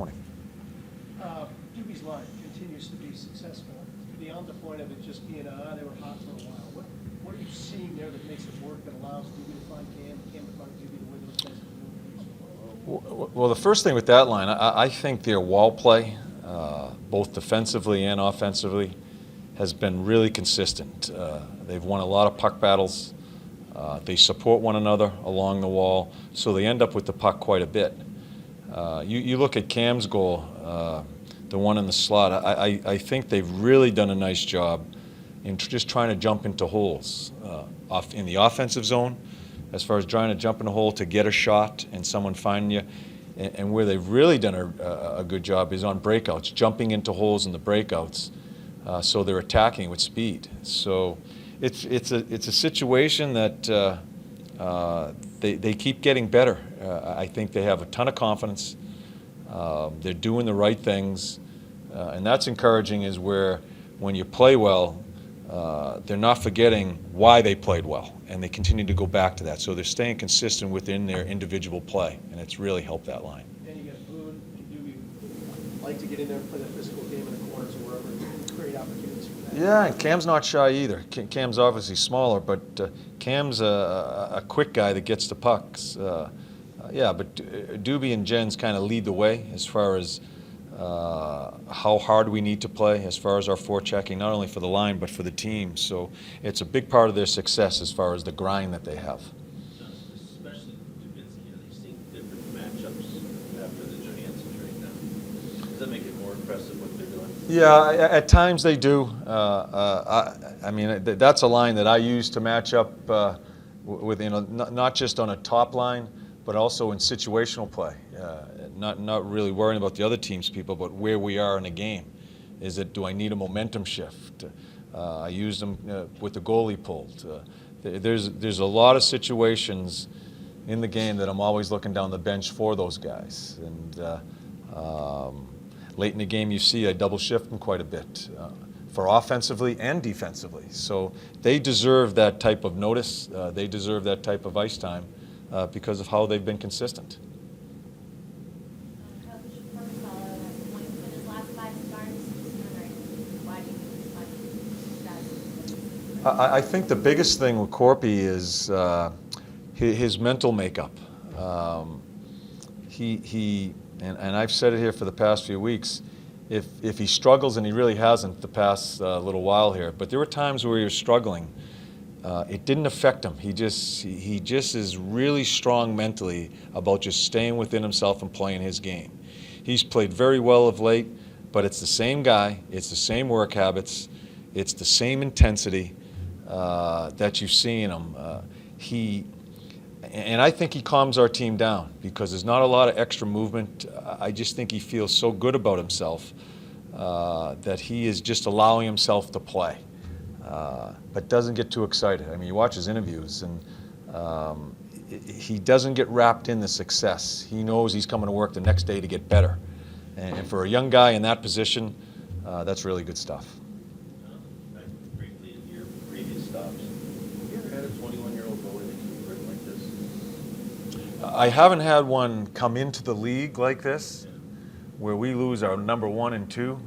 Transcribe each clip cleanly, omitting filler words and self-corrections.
Morning. Doobie's line continues to be successful beyond the point of it just being, they were hot for a while. What are you seeing there that makes it work, that allows Doobie to find Cam to find Doobie, the way those guys are doing? Well, the first thing with that line, I think their wall play, both defensively and offensively, has been really consistent. They've won a lot of puck battles. They support one another along the wall, so they end up with the puck quite a bit. You look at Cam's goal, the one in the slot, I think they've really done a nice job in just trying to jump into holes in the offensive zone, as far as trying to jump in a hole to get a shot and someone finding you. And where they've really done a good job is on breakouts, jumping into holes in the breakouts, so they're attacking with speed. So it's a situation that they keep getting better. I think they have a ton of confidence. They're doing the right things, and that's encouraging. Is where when you play well, they're not forgetting why they played well, and they continue to go back to that. So they're staying consistent within their individual play, and it's really helped that line. And you got Boone and Doobie like to get in there and play that physical game in the corners or wherever and create opportunities for that. Yeah, and Cam's not shy either. Cam's obviously smaller, but Cam's a quick guy that gets the pucks. Yeah, but Doobie and Jens kind of lead the way as far as how hard we need to play, as far as our forechecking, not only for the line but for the team. So it's a big part of their success as far as the grind that they have. Especially Dubinsky, they've seen different matchups after the Johansson trade now. Does that make it more impressive what they're doing? Yeah, at times they do. I mean, that's a line that I use to match up with, not just on a top line, but also in situational play. Not really worrying about the other team's people, but where we are in a game. Do I need a momentum shift? I use them with the goalie pulled. There's a lot of situations in the game that I'm always looking down the bench for those guys. And late in the game, you see I double shift them quite a bit for offensively and defensively. So they deserve that type of notice. They deserve that type of ice time because of how they've been consistent. I think the biggest thing with Corpy is his mental makeup. And I've said it here for the past few weeks, if he struggles, and he really hasn't the past little while here, but there were times where he was struggling, it didn't affect him. He just is really strong mentally about just staying within himself and playing his game. He's played very well of late, but it's the same guy, it's the same work habits, it's the same intensity that you see in him. And I think he calms our team down because there's not a lot of extra movement. I just think he feels so good about himself that he is just allowing himself to play, but doesn't get too excited. I mean, you watch his interviews, and he doesn't get wrapped in the success. He knows he's coming to work the next day to get better. And for a young guy in that position, that's really good stuff. Briefly, in your previous stops, have you ever had a 21-year-old goalie that can grit like this? I haven't had one come into the league like this, where we lose our number 1 and 2,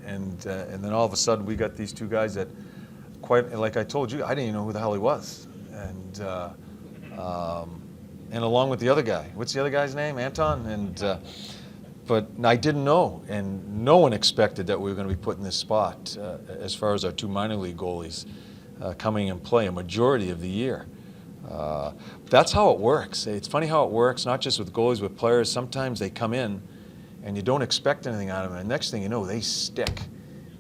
and then all of a sudden we got these two guys that, quite like I told you, I didn't even know who the hell he was, and along with the other guy, what's the other guy's name? Anton, but I didn't know, and no one expected that we were going to be put in this spot as far as our 2 minor league goalies coming and play a majority of the year. That's how it works. It's funny how it works, not just with goalies, with players. Sometimes they come in and you don't expect anything out of them, and the next thing you know, they stick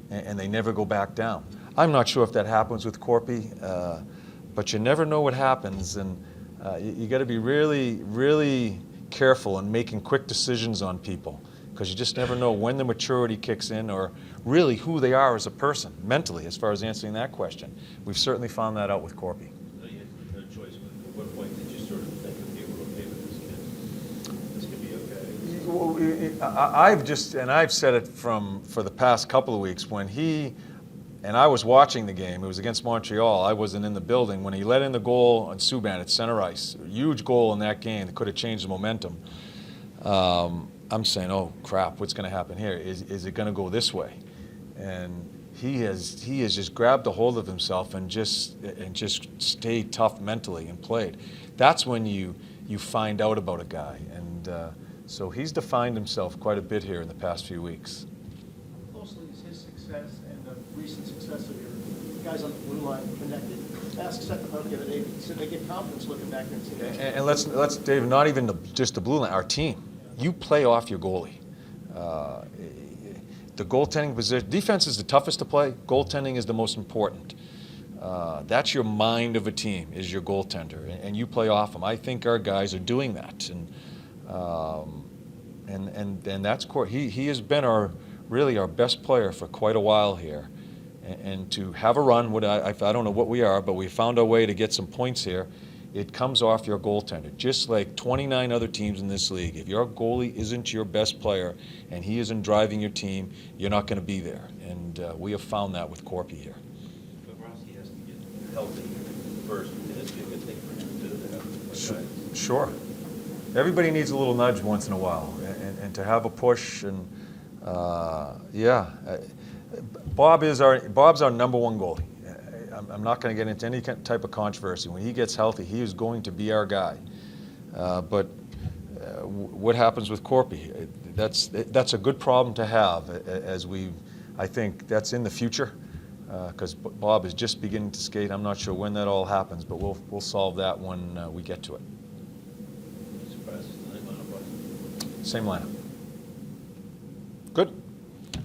and they never go back down. I'm not sure if that happens with Corpy, but you never know what happens, and you got to be really, really careful in making quick decisions on people, because you just never know when the maturity kicks in, or really who they are as a person, mentally, as far as answering that question. We've certainly found that out with Corpy. No, you had no choice. At what point did you sort of think, okay, we're okay with this kid? This could be okay? I've said it for the past couple of weeks, when and I was watching the game, it was against Montreal, I wasn't in the building, when he let in the goal on Subban at center ice, a huge goal in that game that could have changed the momentum. I'm saying, oh crap, what's going to happen here? Is it going to go this way? And he has just grabbed a hold of himself and just stayed tough mentally and played. That's when you find out about a guy, and so he's defined himself quite a bit here in the past few weeks. How closely is his success and the recent success of your guys on the blue line connected? Ask Seth about the other day. He said they get confidence looking back and saying, And let's Dave, not even just the blue line, our team. You play off your goalie. The goaltending position, defense is the toughest to play. Goaltending is the most important. That's your mind of a team, is your goaltender, and you play off them. I think our guys are doing that, and that's core. He has been really our best player for quite a while here, and to have a run. I don't know what we are, but we found our way to get some points here. It comes off your goaltender, just like 29 other teams in this league. If your goalie isn't your best player and he isn't driving your team, you're not going to be there. And we have found that with Corpy here. But Rossi has to get healthy first, and it'd be a good thing for him to have. Sure. Everybody needs a little nudge once in a while, and to have a push. And Bob's our number one goalie. I'm not going to get into any type of controversy. When he gets healthy, he is going to be our guy. But what happens with Corpy? That's a good problem to have. I think that's in the future, because Bob is just beginning to skate. I'm not sure when that all happens, but we'll solve that when we get to it. Surprised the lineup was. Same lineup. Good.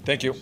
Thank you.